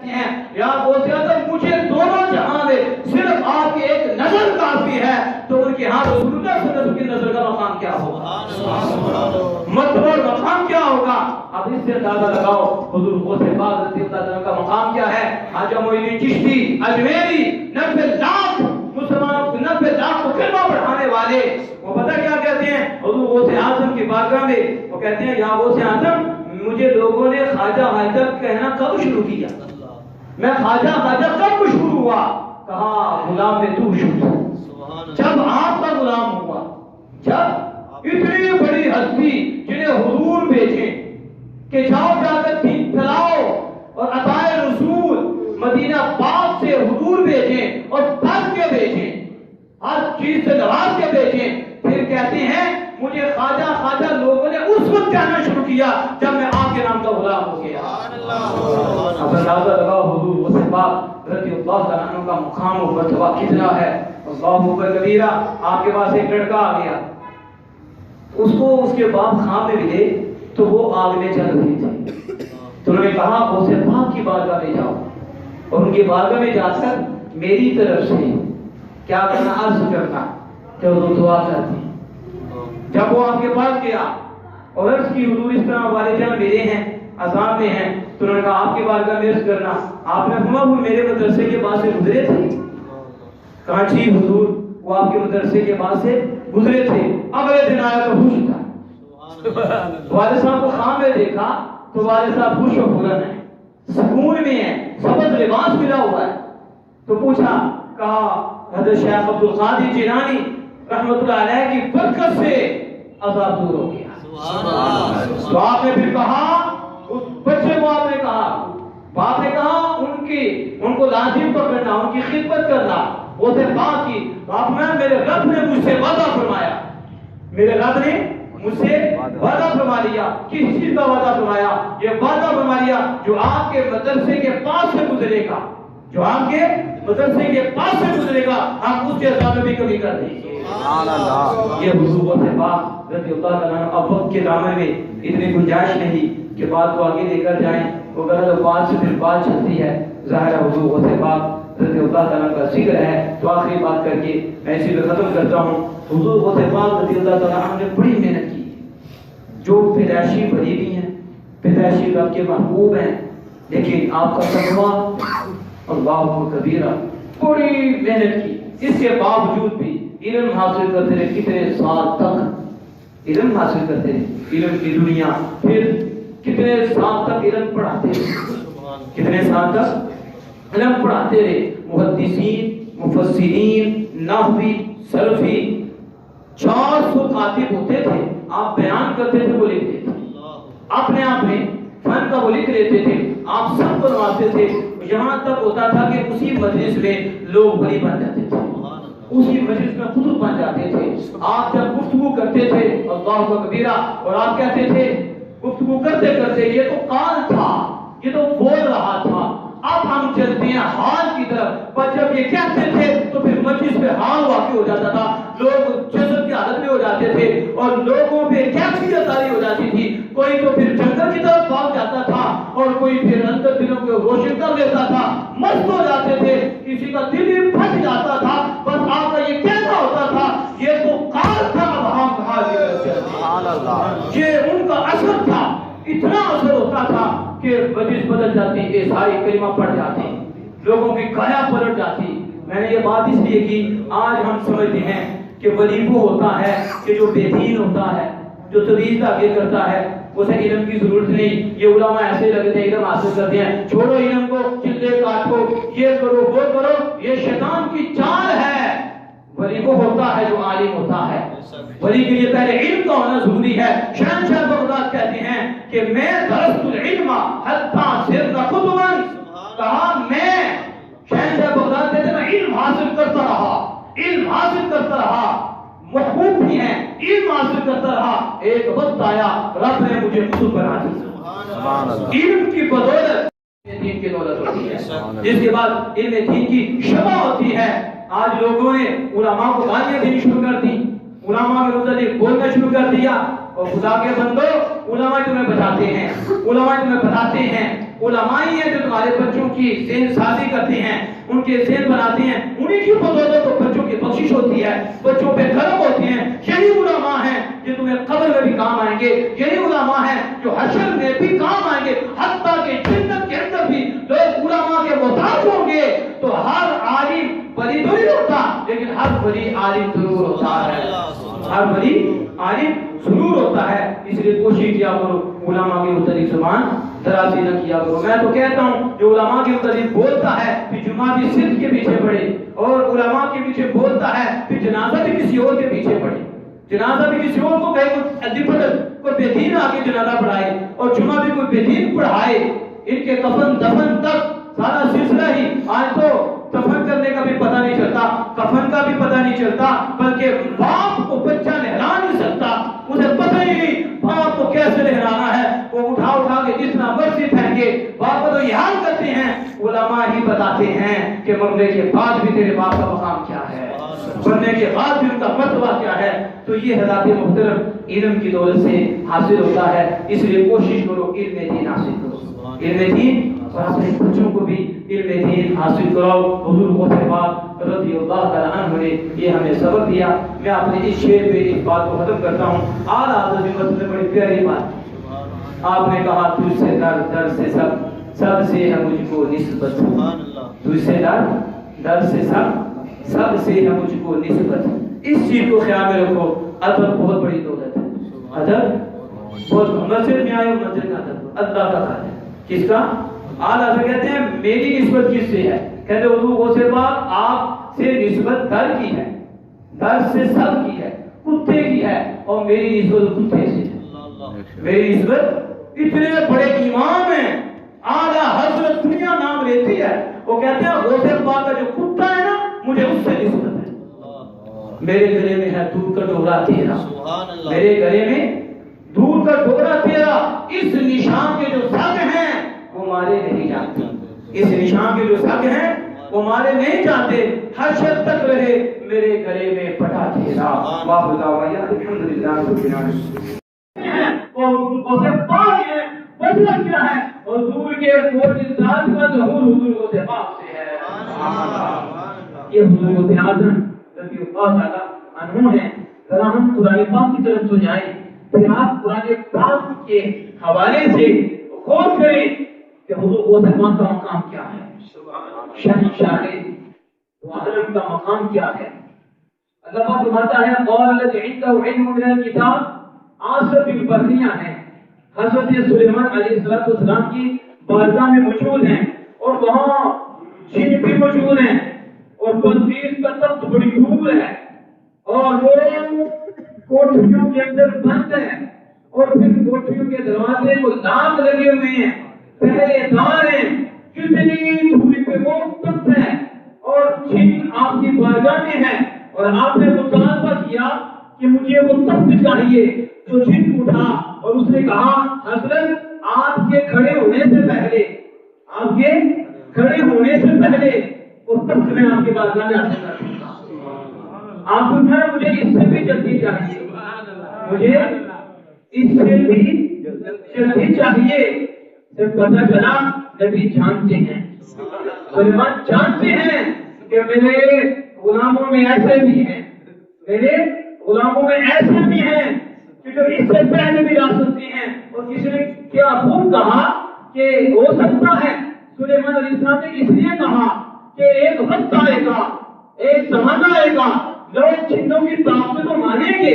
یا غوث اعظم مجھے دونوں جہاں میں صرف آپ کی ایک نظر کافی ہے، تو ان کے ہاں رسول اللہ صلی اللہ علیہ وسلم کی نظر کا مقام کیا ہوگا، مطلب مقام کیا ہوگا۔ اب اس سے اندازہ لگاؤ حضور غوث پاک رضی اللہ عنہ کا مقام کیا ہے۔ خواجہ معین الدین چشتی اجمیری 90 لاکھ مسلمانوں 90 لاکھ کو کلمہ پڑھانے والے، وہ پتہ کیا کہتے ہیں حضور غوث اعظم کی بارگاہ میں؟ وہ کہتے ہیں یا غوث اعظم مجھے لوگوں نے خواجہ خواجہ کہنا کب شروع کیا، میں خواجہ خواجہ کب مشہور ہوا؟ کہا غلام میں تو شروع، جب آپ کا غلام ہوا، جب اتنی بڑی ہستی جنہیں حضور بھیجے کہ جاؤ جا کر دین پھیلاؤ اور عطائے رسول مدینہ پاک سے حضور بھیجیں اور بھر کے بھیجیں، ہر چیز سے نواز کے بھیجیں، پھر کہتے ہیں مجھے خواجہ خواجہ لوگوں نے اس وقت کہنا شروع کیا جب میں آپ کے نام کا غلام ہو گیا۔ اب اندازہ لگاؤ حضور غوث پاک رضی اللہ عنہ کا مقام و مرتبہ کتنا ہے۔ اللہ اکبر کبیرہ۔ آپ کے پاس ایک لڑکا آ گیا، اس کو اس کے باپ خان میں ملے تو وہ آگ میں چل رہی تھی، تو انہوں نے کہا غوث پاک کی بارگاہ میں جاؤ اور ان کی بارگاہ میں جا کر میری طرف سے کیا کرنا، عرض کرنا کہ حضور دعا کرتی۔ جب وہ آپ کے پاس گیا اور عرض کی حضور اس طرح والدین میرے ہیں عذاب میں ہیں، تو انہوں نے کہا آپ کی بارگاہ میں عرض کرنا، آپ نے فرمایا وہ میرے مدرسے کے پاس سے گزرے تھے؟ کہا جی حضور وہ آپ کے مدرسے کے پاس سے گزرے تھے۔ اگلے دن آیا تو خوش تھا، والد صاحب کو خان میں دیکھا تو والد صاحب خوش و خرم ہیں، سکون میں ہیں، سبز لباس ملا ہوا ہے، تو پوچھا، کہا حضرت شیخ عبد القادر جیلانی رحمت اللہ علیہ کی برکت سے عذاب دور ہو گیا۔ تو آپ نے پھر کہا اس بچے کو، آپ نے کہا باپ نے کہا ان کو لازم پکڑنا، ان کی خدمت کرنا، وہ تھے باپ کی۔ باپ میں میرے رب نے مجھ سے وعدہ فرمایا، میرے رب نے مجھ سے وعدہ فرما لیا۔ کس چیز کا وعدہ فرمایا؟ یہ وعدہ فرما لیا جو آپ کے مدرسے کے پاس سے گزرے گا، جو آپ کے مدرسے کے پاس سے گزرے گا ہم اس کے ساتھ بھی کبھی کر دیں گے۔ یہ حضور غوث پاک رضی اللہ عنہ اب وقت کے دامن میں اتنی گنجائش نہیں کہ بات کو آگے لے کر جائیں، وغیرہ تو بات سے پھر بات چلتی ہے۔ ظاہر حضور غوث پاک رضی اللہ عنہ کا ذکر ہے تو آخری بات کر کے میں اسی پہ ختم کرتا ہوں۔ حضور غوث پاک رضی اللہ عنہ نے بڑی محنت کی، جو پیدائشی بھری بھی ہیں، پیدائشی رب کے محبوب ہیں، لیکن آپ کا تقویٰ اللہ کبیرہ، بڑی محنت کی، اس کے باوجود بھی علم حاصل کرتے رہے، کتنے سال تک علم حاصل کرتے رہے، علم کی دنیا، پھر کتنے سال تک علم پڑھاتے رہے، کتنے سال تک علم پڑھاتے رہے، محدثین، مفسرین، نحوی، صرفی، 400 کاتب ہوتے تھے، آپ بیان کرتے تھے وہ لکھتے تھے، اپنے آپ میں فن کا وہ لکھ لیتے تھے، آپ سب بنواتے تھے، یہاں تک ہوتا تھا کہ اسی مجلس میں لوگ ولی بن جاتے تھے، اسی مجلس میں خطب بن جاتے تھے۔ آپ جب گفتگو کرتے تھے اللہ کبیرہ اور آپ کہتے تھے گفتگو کرتے کرتے یہ تو قال تھا، یہ تو بول رہا تھا، اب ہم چلتے ہیں حال کی طرف۔ پر جب یہ کہتے تھے تو پھر مجلس میں حال واقع ہو جاتا تھا، لوگ جذب کی حالت میں ہو جاتے تھے اور لوگوں پہ کیفیت طاری ہو جاتی تھی، کوئی تو پھر جنگل کی طرف بھاگ جاتا تھا اور کوئی پھر اندر دلوں کو روشن کر لیتا تھا، مست ہو جاتے تھے، کسی کا دل ہی پھٹ جاتا تھا۔ بس آپ کا یہ کہنا ہوتا تھا یہ تو قال تھا، اب ہم کہا یہ ان کا اثر تھا، اتنا اثر ہوتا تھا کہ مجلس بدل جاتی، یہ ساری کلمہ پڑھ جاتی، لوگوں کی کایا پلٹ جاتی۔ میں نے یہ بات اس لیے کی، آج ہم سمجھتے ہیں کہ ولی وہ ہوتا ہے کہ جو بے دین ہوتا ہے، جو تویز آگے کرتا ہے، اسے علم کی ضرورت نہیں۔ یہ علماء ایسے لگتے ہیں علم حاصل کرتے ہیں، چھوڑو علم کو، چلے کاٹو، یہ کرو وہ کرو، یہ شیطان کی چال ہے۔ ولی وہ ہوتا ہے جو عالم ہوتا ہے، ولی کے لیے پہلے علم کا ہونا ضروری ہے۔ شہنشاہ بغداد کہتے ہیں کہ میں درست العلم حتی صرت خطبا، کہا میں شہنشاہ بغداد کہتے ہیں میں علم حاصل کرتا رہا، علم حاصل کرتا رہا، محبوب بھی ہیں، علم حاصل کرتا رہا، ایک وقت آیا رب نے مجھے قطب بنا دیا۔ علم کی بدولت دین کی دولت ہوتی ہے، جس کے بعد علم دین کی شفا ہوتی ہے۔ آج لوگوں نے علماء کو گالیاں دینی شروع کر دی، علماء کے متعلق بولنا شروع کر دیا، اور خدا کے بندو علماء تمہیں بتاتے ہیں، علماء تمہیں بتاتے ہیں، علماء ہی ہیں جو تمہارے بچوں کی ذہن سازی کرتے ہیں، ان کے ذہن بناتے ہیں، انہیں کی بدولت تو بچوں کی بخشش ہوتی ہے، بچوں پہ کرم ہوتے ہیں۔ یہی علماء ہیں کہ تمہیں قبر میں بھی کام آئیں گے، یہی علماء ہیں جو حشر میں بھی کام آئیں گے، حتیٰ کہ جنت کے اندر بھی لوگ علماء کے محتاج ہوں گے۔ تو ہر عالم ولی تو نہیں ہوتا، لیکن ہر ولی عالم ضرور ہوتا ہے، ہر ولی عالم ضرور ہوتا ہے۔ اس لیے کوشش کیا کرو علماء کے متعلق زبان درازی نہ کیا کرو۔ میں تو کہتا ہوں جو علماء کے متعلق بولتا ہے کہ جمعہ بھی صرف کے پیچھے پڑے، اور علماء کے پیچھے بولتا ہے کہ جنازہ بھی کسی اور کے پیچھے پڑے، جنازہ بھی کسی اور کو کہے کوئی بے دین آگے جنازہ پڑھائے اور جمعہ بھی کوئی بے دین پڑھائے۔ ان کے کفن دفن تک سارا سلسلہ ہی، آج تو دفن کرنے کا بھی پتہ نہیں چلتا، کفن کا بھی پتہ نہیں چلتا، بلکہ باپ کو بچہ نہلا نہیں سکتا، اسے پتہ ہی نہیں باپ کو کیسے نہلانا ہے، وہ اٹھا کے جتنا مرضی پھینکے، باپ کو تو یہ حال کرتے ہیں۔ علماء ہی بتاتے ہیں کہ مرنے کے بعد بھی تیرے باپ کا مقام کیا ہے، مرنے کے بعد بھی ان کا مرتبہ کیا ہے۔ تو یہ حضرات محترم علم کی دولت سے حاصل ہوتا ہے، اس لیے کوشش کرو علم دین حاصل کرو، علم دین، اور اپنے بچوں کو بھی علم دین حاصل کراؤ۔ حضور غوث پاک رضی اللہ تعالیٰ عنہ نے یہ ہمیں سبق دیا۔ میں اپنے اس شعر میں اس بات کو ختم کرتا ہوں۔ اعلیٰ حضرت میں بڑی پیاری بات آپ نے کہا، تجھ سے در در سے سب سے ہے مجھ کو نسبت، تجھ سے در سے سب سے ہے مجھ کو نسبت۔ اس چیز کو خیال میں رکھو، ادب بہت بڑی دولت ہے، ادب بہت، مسجد میں آئے مسجد کا ادب اللہ کا کھانا ہے، کس کا؟ اعلیٰ حضرت کہتے ہیں میری نسبت کس سے ہے؟ کہتے ہیں حضور غوث پاک آپ سے نسبت در کی ہے، در سے سب کی ہے، کتے کی ہے، اور میری نسبت کتے سے ہے۔ میری نسبت اتنے بڑے امام ہیں، اعلیٰ حضرت دنیا نام لیتی ہے، وہ کہتے ہیں غوث پاک کا جو کتا ہے نا مجھے اس سے نسبت ہے۔ میرے گلے میں ہے دودھ کا ڈورا تیرا، میرے گلے میں دودھ کا ڈورا تیرا، اس نشان کے جو سگ ہیں وہ مارے نہیں جاتے، اس نشان کے جو سگ ہیں وہ مارے نہیں جاتے، حشر تک رہے میرے گلے میں پٹا تیرا۔ واہ دعوانا الحمدللہ رب العالمین۔ وہ سے پاک ہے، وجہ کیا ہے؟ حضور کے معجزات کا ظہور حضور غوث پاک سے ہے۔ یہ حضور غوث اعظم رضی اللہ تعالیٰ عنہ ہیں۔ ذرا ہم قرآن پاک کی طرف تو جائیں، پھر آپ قرآن پاک کے حوالے سے غور کریں کہ حضور غوث پاک کا مقام کیا ہے، شہنشاہ عالم کا مقام کیا ہے۔ اللہ پاک فرماتا ہے قال الذی عنده علم من الکتاب، آصف البرقیہ ہیں، حضرت سلیمان علیہ السلام کی بارگاہ میں موجود ہیں، اور وہاں جن بھی موجود ہیں، اور بلقیس کا تخت بڑی دور ہے، اور وہ کوٹھیوں کے اندر بند ہیں، اور پھر کوٹھیوں کے دروازے کو لاک لگے ہوئے ہیں، پہرے دار ہیں، کتنی دوری پہ وہ تخت ہے، اور جن آپ کی بارگاہ میں ہے، اور آپ نے مطالبہ کیا کہ مجھے وہ تخت چاہیے، تو جن اٹھا اور اس نے کہا حضرت آپ کے کھڑے ہونے سے پہلے، آپ کے کھڑے ہونے سے پہلے وہ تخت میں آپ کے بارگاہ میں حاصل کر دوں گا۔ آپ کو کہا مجھے اس سے بھی جلدی چاہیے، مجھے اس سے بھی جلدی چاہیے۔ جب پتہ چلا نبی جانتے ہیں، سلیمان جانتے ہیں کہ میرے غلاموں میں ایسے بھی ہیں، میرے غلاموں میں ایسے بھی ہیں کہ جو اس سے پہلے بھی آ سکتے ہیں۔ اور کسی نے کیا خوب کہا کہ ہو سکتا ہے سلیمان علیہ السلام نے اس لیے کہا کہ ایک وقت آئے گا، ایک زمانہ آئے گا، لوگ جنوں کی طاقت کو مانیں گے،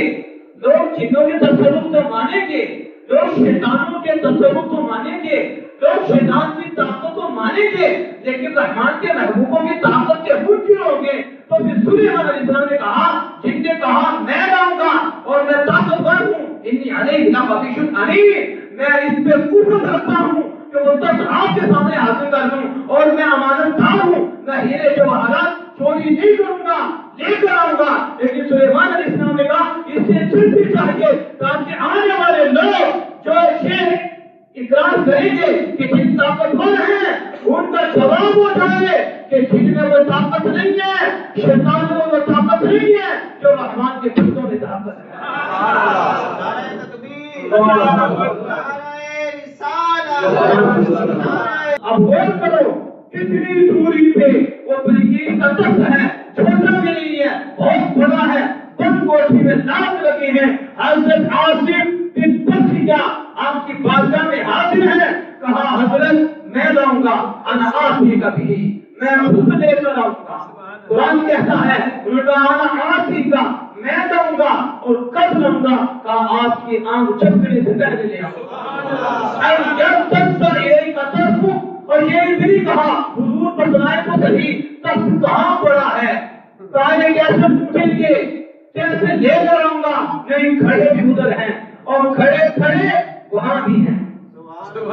لوگ جنوں کے تصرف کو مانیں گے، لوگ شیطانوں کے تصرف کو مانیں گے، لوگ شیطان کی طاقت کو مانیں گے، لیکن رحمان کے محبوبوں کی طاقت کے منکر ہوں گے۔ تو پھر سلیمان علیہ السلام نے کہا، جن نے کہا میں لاؤں گا اور میں طاقتور ہوں، انی علیہ لقوی امین، میں اس پہ قوت رکھتا ہوں کہ وہ تخت آپ کے سامنے حاصل کر دوں، اور میں امانت دار ہوں، میں ہیرے جواہرات چوری نہیں کروں گا، لے کر آؤں گا۔ لیکن سلیمان علیہ السلام نے کہا اس سے جلدی چاہیے تاکہ آنے والے لوگ جو یہ اقرار کریں گے کہ جن طاقتور ہیں ان کا جواب ہو جائے کہ جن میں وہ طاقت نہیں ہے، شیطان میں وہ طاقت نہیں ہے جو رحمان کے بندوں میں طاقت ہے۔ اب غور کرو इतनी दूरी पे वो बल्कि का तख्त है, छोटा भी नहीं है, बहुत बड़ा है, बंद कोठी में लाख लगे हैं। हजरत आसिफ बिन बर्खिया आपकी बारगाह में हाजिर है। कहा हजरत मैं लाऊंगा, अना आती कभी मैं खुद लेकर आऊंगा। कुरान कहता है अना आती का मैं लाऊंगा और कब लाऊंगा, कहा आपकी आंख झपकने से पहले ले आऊंगा। और ये भी कहा हुजूर बतलाए तो सही तख्त कहाँ पड़ा है। सारे कैसे पूछेंगे, कैसे लेकर आऊंगा, नहीं खड़े भी उधर हैं और खड़े खड़े वहां भी हैं,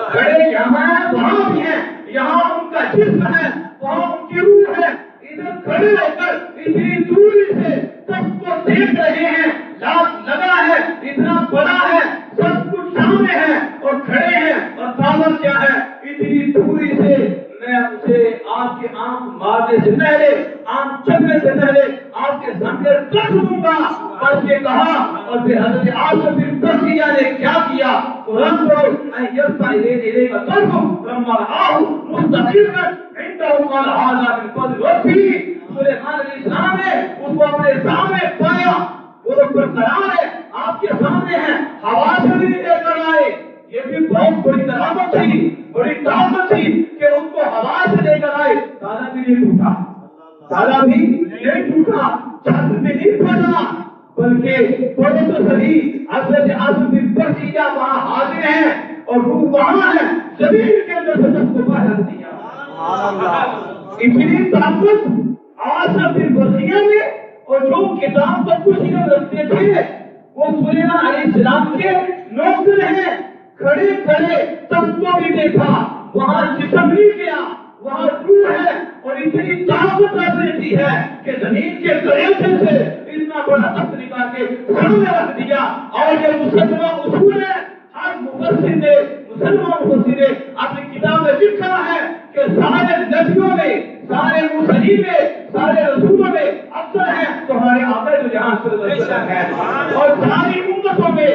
खड़े यहाँ है वहां भी हैं, यहाँ उनका जिस्म है वहां उनकी रूह है। इधर खड़े होकर इतनी दूरी से सबको देख रहे हैं, लाख लगा है, इतना बड़ा है, सब कुछ सामने है और खड़े हैं। और पावर क्या है, इतनी दूरी से मैं उसे आपके आंख मारने से पहले, आंख चलने से पहले आपके सामने रख दूंगा। पढ़ के कहा और फिर हजरत आसिफ बिन बर्खिया ने क्या किया, कुरान पढ़ो, यरफा इलैका तरफुहु फलम्मा रआहु मुस्तक़िर्रन इंदहु क़ाल हाज़ा मिन फ़ज़्लि रब्बी। सुलेमान अलैहिस्सलाम ने उसको अपने सामने पाया, वो बरकरार है, आपके सामने है, हवा से भी लेकर आए। ये भी बहुत बड़ी करामत थी, बड़ी ताकत थी कि उसको हवा से लेकर आए। ताला भी नहीं टूटा, ताला भी नहीं टूटा, छत भी नहीं फटा, बल्कि पढ़ो तो सही हजरत आसिफ बिन बर्खिया वहां हाजिर हैं और रूह वहां है, जमीन के अंदर से सबको बाहर दिया। इतनी ताकत आसिफ बिन बर्खिया में। और जो किताब पर कुछ रखते थे वो सुलेमान अलैहिस्सलाम के नौकर हैं, खड़े खड़े सबको भी देखा, वहां जिस्म नहीं गया, वहां रूह है और इतनी ताकत रहती है कि जमीन के कलेजे से इतना बड़ा तख्त निकाल के सामने रख दिया। और ये मुसलमान उसूल है, हर मुफस्सिर ने, मुसलमान मुफस्सिर ने अपनी किताब में लिखा है कि सारे नबियों में, सारे मुरसलीन में, सारे रसूलों में अफजल है तो हमारे आका जो जहां सल्लल्लाहु अलैहि वसल्लम है। और सारी उम्मतों में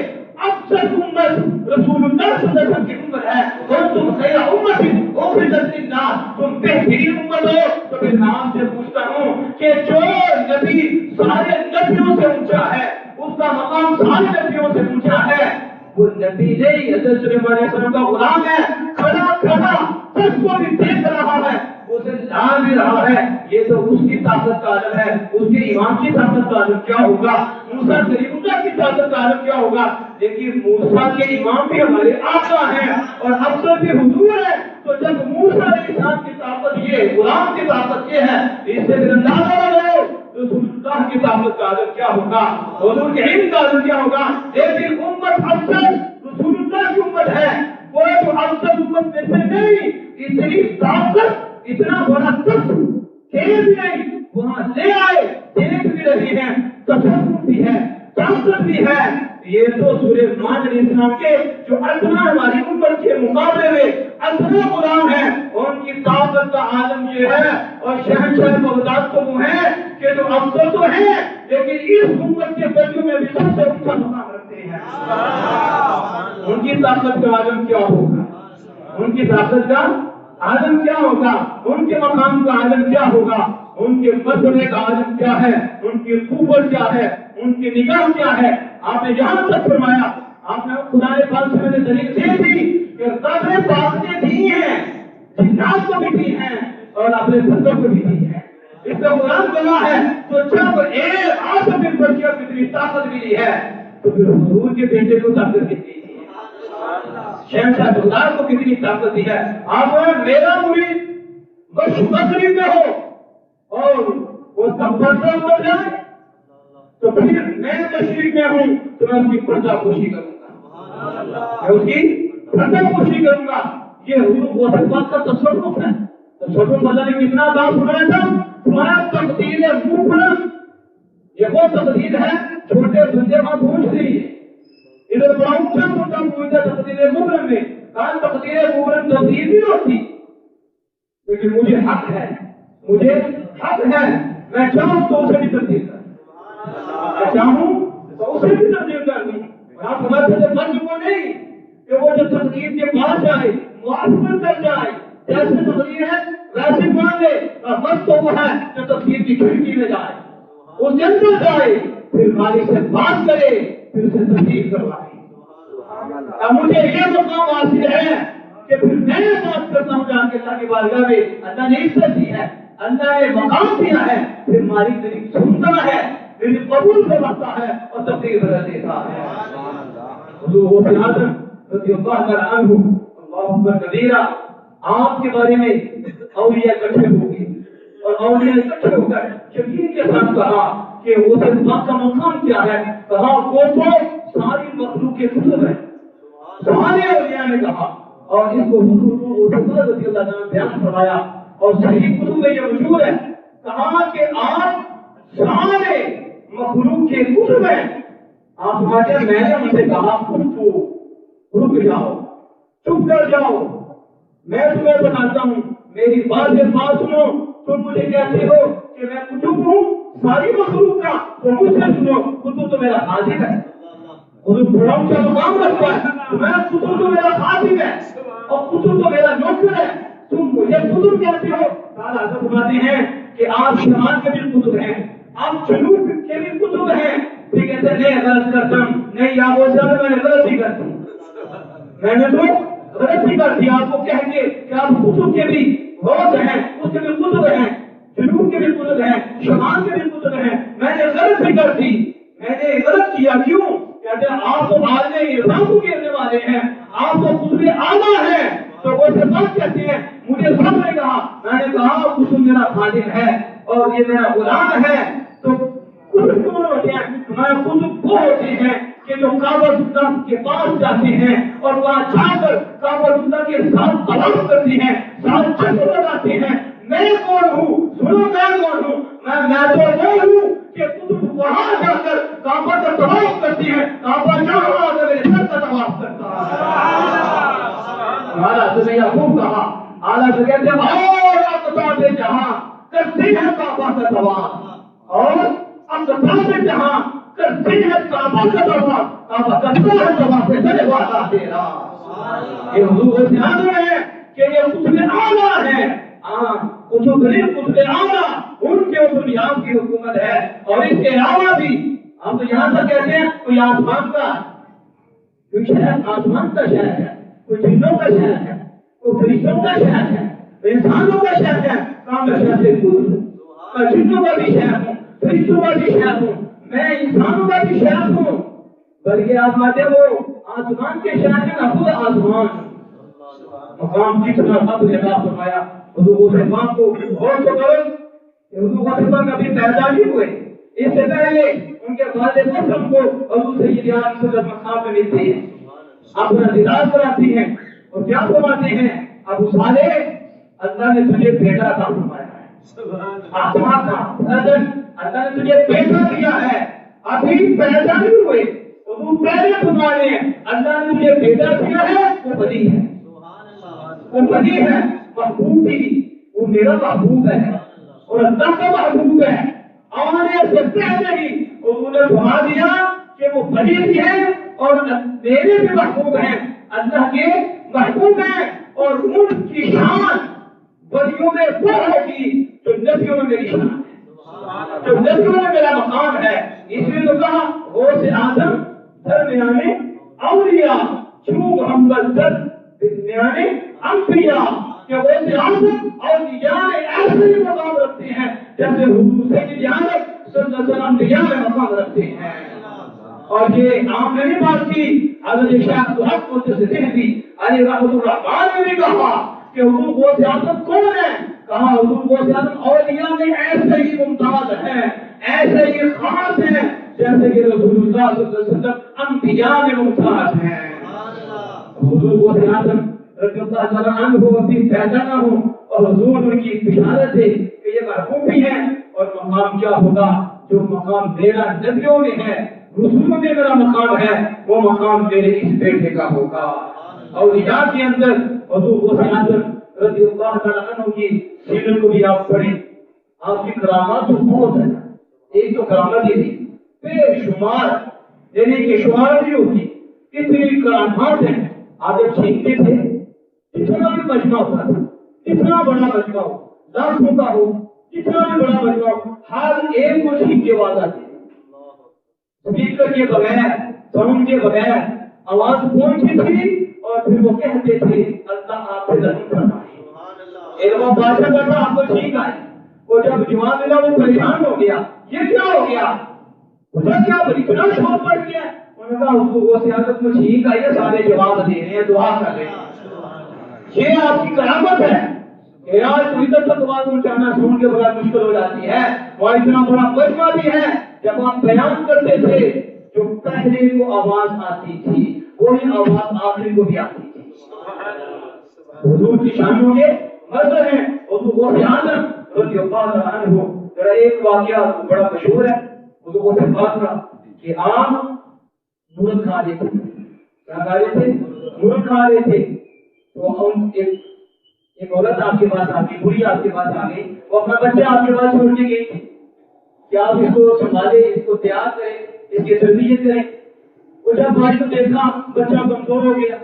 अफजल उम्मत रसूलुल्लाह सल्लल्लाहु अलैहि वसल्म की उम्मत है। और तुम खैर उम्मत उखरिजत लिन्नास, तुम बेहतरीन उम्मत हो। तो मैं नाम से पूछता हूँ कि जो नबी सारे नबियों से ऊंचा है, उसका मकाम सारे नबियों से ऊंचा है, वो नबी नहीं हज़रत सुलेमान अलैहिस्सलाम का गुलाम है, खड़ा खड़ा सबको भी देख रहा है, उसे ला भी रहा है। ये तो उसकी ताकत का आलम है, उसके ईमान की ताकत का आलम क्या होगा, मूसा कलीमुल्लाह की ताकत का आलम क्या होगा। लेकिन मूसा के इमाम भी हमारे आका हैं और अफजल भी हुजूर है। तो जब मूसा अलैहिस्सलाम की ताकत ये, गुलाम की ताकत ये है, इससे भी अंदाजा लगाओ रसूलुल्लाह की ताकत का आलम क्या होगा, हुजूर के इल्म का आलम क्या होगा। लेकिन उम्मत अफजल रसूलुल्लाह की उम्मत है, वो तो अफजल उम्मत में से नहीं। इतनी ताकत, इतना बड़ा तख्त खेल भी नहीं, वहां ले आए, देख भी रहे हैं, तसव्वुर भी है, ताकत भी है। ये तो सुलेमान अलैहिस्सलाम के जो अदना हमारी उम्मत के मुकाबले में अदना गुलाम है, उनकी ताकत का आलम ये है। और शहंशाह बगदाद तो वो है कि जो अफजल तो है, लेकिन इस उम्मत के बच्चों में भी सबसे ऊंचा मुकाम रखते हैं। उनकी ताकत का आलम क्या होगा, उनकी ताकत का आलम क्या होगा, उनके मकाम का आलम क्या होगा, उनके मसले का आलम क्या है, उनकी कुव्वत क्या है, उनकी निगाह क्या है। आपने यहाँ तक फरमाया, आपने खुदा पाक से मैंने दलील दे दी कि कब्रें ताकतें दी हैं, जिन्नात को भी दी हैं और अपने बंदों को भी दी है। इसका कुरान गवाह है। तो जब एक आसिफ बिन बर्खिया को इतनी ताकत मिली है, तो फिर हुजूर के बेटे को ताकत कितनी दी है, शहंशाह बगदाद को कितनी ताकत दी है। आप मेरा मुरीद मशरक़ी में हो और उसका पर्दा उतर जाए तो फिर मैं मशरिक में हूँ तो मैं उसकी पर्दा पोशी करूंगा, मैं उसकी पर्दा पोशी करूंगा। ये वो बात का तसव्वुर है। तसव्वुर मतलब कितना बात सुनाया था, तुम्हारा तकदीर मुबरम, ये वो तकदीर है छोटे बंदे वहां पहुंच रही है। इधर बड़ा ऊंचा मोटा पूछता तकदीर मुबरम में, कहा तकदीर मुबरम तकदीर नहीं होती, लेकिन मुझे हक है, मुझे हक है, मैं चाहूं तो उसे भी तब्दील कर, मैं चाहूं तो उसे भी तब्दील कर दूं। आप हमारे से मन को नहीं कि वो जो तकदीर के पास जाए, मुआफ़ कर जाए, जैसे तकदीर है वैसे मान ले मत तो वो है जो तफसीर की खिड़की में जाए, उसके अंदर जाए, फिर मालिक से बात करे, फिर उसे तफसीर करवाए। अब मुझे ये मकाम हासिल है कि फिर मैं बात करता हूँ जाके अल्लाह की बारगाह में, अल्लाह ने इज्जत दी है, अल्लाह ने मकाम दिया है, फिर मालिक मेरी सुनता है, मेरी कबूल करवाता है और तफसीर बदल देता है। हुजूर आज़म रज़ियल्लाहु तआला अन्हु अल्लाहु अकबर कबीरा, आपके बारे में औलिया इकट्ठे हो गए और औलिया इकट्ठे होकर यकीन के साथ कहा कि वो सिर्फ का मकाम क्या है, कहा वो तो सारी मखलूक के कुतुब है, सारे औलिया ने कहा। और इसको हुजूर रज़ियल्लाहु अन्हु ने बयान फरमाया और सही कुतुब में ये मौजूद है, कहा कि आप सारे मखलूक के कुतुब हैं। आप फरमाते, मैंने उनसे कहा रुक जाओ, चुप कर जाओ, मैं तुम्हें बताता हूँ, मेरी बात सुनो। तुम मुझे कहते हो कि मैं कुतुब हूँ सारी मखलूक का, तो मुझसे सुनो, कुतुब तो मेरा खादिम है, कुतुब बड़ा ऊंचा मकाम रखता है, मैं कुतुब तो मेरा खादिम है और कुतुब तो मेरा नौकर है, तुम मुझे कुतुब कहते हो। ताला फरमाते हैं कि आप शमाल के भी कुतुब हैं, आप जनूब के भी कुतुब हैं। फिर कहते हैं नहीं गलत करता हूँ, नहीं आप वो ज्यादा मैंने गलती कर दी, मैंने तो गलती कर दी आपको कह के कि आप कुतुब के भी बहुत हैं, उसके भी कुतुब हैं, जनूब के भी कुतुब हैं, शमाल के भी कुतुब हैं, मैंने गलती कर दी। मैंने गलत किया क्यों? कहते हैं आप तो आलमे इल्हाम को कहने वाले हैं, आप तो कुतुब आला हैं। तो वो से बात कहते हैं, मुझे सबने कहा, मैंने कहा कुतुब मेरा खादिम है और ये मेरा गुलाम है। तो कुतुब कौन होते हैं? हमारे कुतुब वो होते हैं कि जो काबा के पास जाते हैं और वहाँ जाकर काबा के साथ तवाफ करते हैं, साथ चक्कर लगाते हैं। मैं कौन हूँ? सुनो मैं कौन हूँ? मैं तो वो हूँ कि कुतुब वहाँ जाकर काबा का तवाफ करती है, काबा जहाँ आकर मेरे सर का तवाफ करता है। हमारा तो याकूब कहा, आला से कहते हैं और अक़ताब जहाँ करते हैं काबा का तवाफ, और अक़ताब जहाँ करते हैं काबा का तवाफ, काबा करता है तवाफ से चले वाला तेरा। ये हुजूर से आना है कि ये कुतुब आला है, कुतुब आला उनके ऊपर यहाँ की हुकूमत है। और इसके अलावा भी हम तो यहाँ तक कहते हैं कोई आसमान का, कोई शहर आसमान का शहर है, कोई जिन्नों का शहर है, कोई फरिश्तों का शहर है, कोई इंसानों का शहर है, काम का शहर से दूर हूँ, मैं जिन्नों का भी शहर हूँ, फरिश्तों का भी शहर हूँ, मैं इंसानों का भी शहर हूँ। बल्कि आप माते वो आसमान के शहर है ना, खुद आसमान मकाम जितना अब जगह फरमाया हुजूर इमाम को और तो करो हुजूर इमाम कभी पैदा नहीं हुए, इससे पहले उनके वालिद कसम को हुजूर सैयद आलम सल्लल्लाहु मकाम में मिलती है, अपना दीदार कराती हैं और क्या फरमाते हैं, अबू साले अल्लाह ने तुझे बेटा अता फरमाया है, आसमान का अल्लाह ने तुझे बेटा दिया है, अभी पैदा नहीं हुए हुजूर पहले फरमा रहे हैं, अल्लाह ने तुझे बेटा दिया है, वो बनी है, वो बनी है, महबूब भी वो मेरा महबूब है और अल्लाह का महबूब है। आने से पहले ही उन्होंने फरमा दिया कि वो बनी भी है और मेरे भी महबूब हैं, अल्लाह के महबूब हैं और उनकी शान बलियों में वो होगी जो नबियों में मेरी शान है, जो नबियों में मेरा मकाम है। इसलिए तो कहा वो से आदम दरमियाने औलिया छू मोहम्मद दरमियाने अंबिया, कि वो से आदम औलिया ऐसे ही मकाम रखते हैं जैसे हुजूर सैयद आलम सल्लल्लाहु अलैहि वसल्लम अंबिया में मकाम रखते हैं। और ये आम नहीं बात की, हज़रत शाह सुहब को देहलवी अली रहमतुल्लाह ने भी कहा कि हुजूर वो से आदम कौन है? कहा हुजूर वो से आदम औलिया में ऐसे ही मुमताज है, ऐसे ही खास है जैसे कि रसूलुल्लाह सल्लल्लाहु अलैहि वसल्लम अंबिया में मुमताज हैं। हुजूर वो से आदम रज़ियल्लाहु तआला अन्हु अभी पैदा न हो और हुजूर उनकी बिशारत है कि ये महबूब भी है और मकाम क्या होगा, जो मकाम मेरा नबियों में है, रसूलों में मेरा मकाम है, वो मकाम मेरे इस बेटे का होगा। और याद के अंदर हुजूर वो से आदम रज़ियल्लाहु तआला अन्हु की सीरत को भी आप पढ़ें, आपकी करामात तो बहुत है, एक तो करामत ये थी बेशुमार, यानी कि शुमार नहीं होती, इतनी करामात है। आदम छीनते थे, इतना भी मजमा होता था, इतना बड़ा मजमा हो, लाखों का हो, कितना भी बड़ा मजमा हो, हर एक को ठीक की आवाज आती है। स्पीकर के बगैर, साउंड के बगैर आवाज पहुंची थी और फिर वो कहते थे अल्लाह आप पे रहम फरमाए। एक वो बादशाह बैठा आपको ठीक आए, वो जब जवाब मिला वो परेशान हो गया, ये क्या हो गया, मुझे क्या इतना शोर पड़ गया। उन्होंने कहा वो सियासत में ठीक आई है, सारे जवाब दे रहे हैं, दुआ कर रहे हैं, ये आपकी करामत है। आज कोई तक बात पहुंचाना सुन के बगैर मुश्किल हो जाती है। वहाँ इतना बड़ा मजमा भी है, जब आप बयान करते थे जो पहले को आवाज आती थी वही आवाज आखिरी को भी आती थी। हुजूर की शानों के मर्द हैं और वो आजम रज़ियल्लाहु अन्हु। जरा एक वाकया बड़ा मशहूर है, वो बात था कि आम मुर्ग खा रहे थे, क्या खा रहे थे, मुर्ग खा रहे थे। तो हम एक औरत आपके पास आ गई, बुढ़ी आपके पास आ गई, वो अपना बच्चा आपके पास छोड़ के गई थी कि आप इसको संभाले, इसको तैयार करें, इसकी तरबियत करें। वो जब भाई को देखा बच्चा कमजोर हो गया,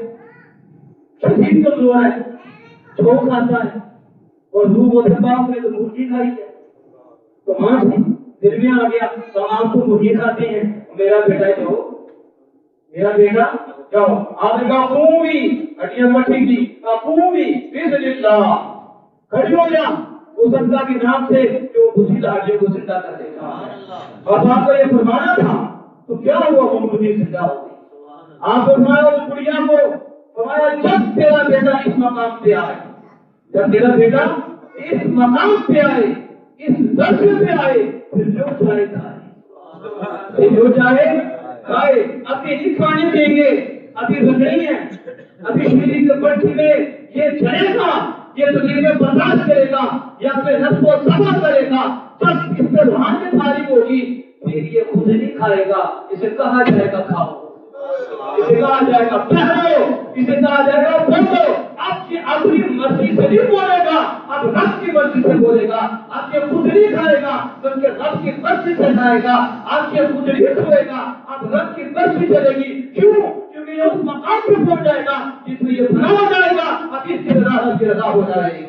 शरीर कमजोर है, छो खाता है और दूध वो बाप ने तो मुर्गी खाई है। तो मां से दिल में आ गया, तो आप तो मुर्गी खाते हैं, मेरा बेटा जाओ, मेरा बेटा जाओ। आपने कहा खूबी हड्डियां ठीक थी, खूबी बिस्मिल्लाह खड़ी हो जा, उस अल्लाह के नाम से जो बुज़दिल हड्डियों को जिंदा कर देगा। और आपको ये फरमाना था तो क्या हुआ, वो मुर्गी जिंदा हो गई। आप फरमाया उस बुढ़िया को, फरमाया जब तेरा बेटा इस मकाम पे आए, जब तेरा बेटा इस मकाम पे आए, इस दर्जे पे आए, फिर जो चाहे खाए, जो चाहे खाए। अभी नहीं खाने देंगे, अभी रगड़ी है, अभी शरीर के पट्टी में ये चलेगा, ये तकलीफें बर्दाश्त करेगा, या अपने नफ्स को सब्र करेगा। जब इस पे रूहान में तारीफ होगी फिर ये खुद नहीं खाएगा, इसे कहा जाएगा खाओ, इसे कहा जाएगा पहनो, इसे कहा जाएगा बोलो। आपकी अपनी मर्जी से नहीं बोलेगा, अब रब की मर्जी से बोलेगा। आपके खुद नहीं खाएगा बल्कि रब की मर्जी से खाएगा, आपके खुद नहीं सोएगा, अब रब की मर्जी चलेगी। क्यों? क्योंकि ये उस मकाम पे पहुंच जाएगा जिसमें ये बनाया जाएगा, अब इसकी रजा हो जाएगी।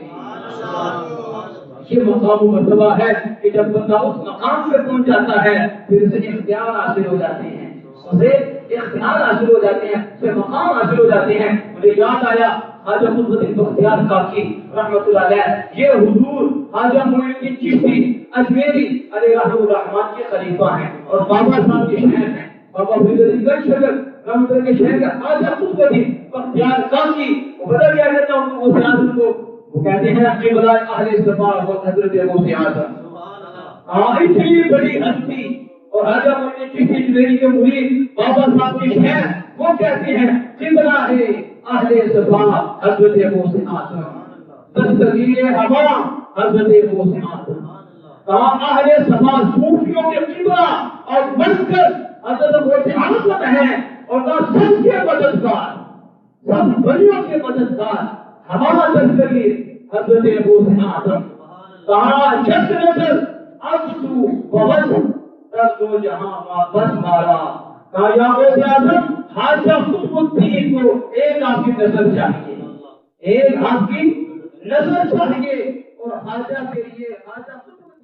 ये मकाम मर्तबा है कि जब बंदा उस मकाम पे पहुंच जाता है फिर उसे इख्तियार हासिल हो जाते हैं, उसे इख्तियार हासिल हो जाते हैं, उसे मकाम हासिल हो जाते हैं। मुझे याद आया ख्वाजा कुतुबुद्दीन बख्तियार काकी रहमतुल्लाह अलैह, ये हुजूर ख्वाजा मोइनुद्दीन चिश्ती अजमेरी अलैहिर्रहमान के खलीफा हैं और बाबा साहब के शहर हैं। बाबा फरीदुद्दीन शहर रहमतुल्लाह के शहर का ख्वाजा कुतुबुद्दीन बख्तियार काकी, वो बदल गया कहता हूं वो सियासत को, वो कहते हैं कि बला अहले सफा व हजरत अबू सियासत। हां, इतनी बड़ी हस्ती और ख्वाजा मोइनुद्दीन चिश्ती अजमेरी के मुरीद बाबा साहब के शहर, वो कहते हैं किबला है अहले सफा हजरत अबू सियासत, दस्तगीर हवा हजरत अबू सियासत। कहा अहले सफा सूफियों के किबला और बनकर हजरत अबू सियासत है और सबके मददगार, सब वलियों के मददगार हमारा दस्तगीर हजरत अबू सियासत। कहा जस नजर अब तू बवस तब तो जहां बस मारा। कहा या गौसे आजम ख्वाजा कुतुबुद्दीन को एक आपकी नजर चाहिए, एक आपकी नजर चाहिए और ख्वाजा के लिए ख्वाजा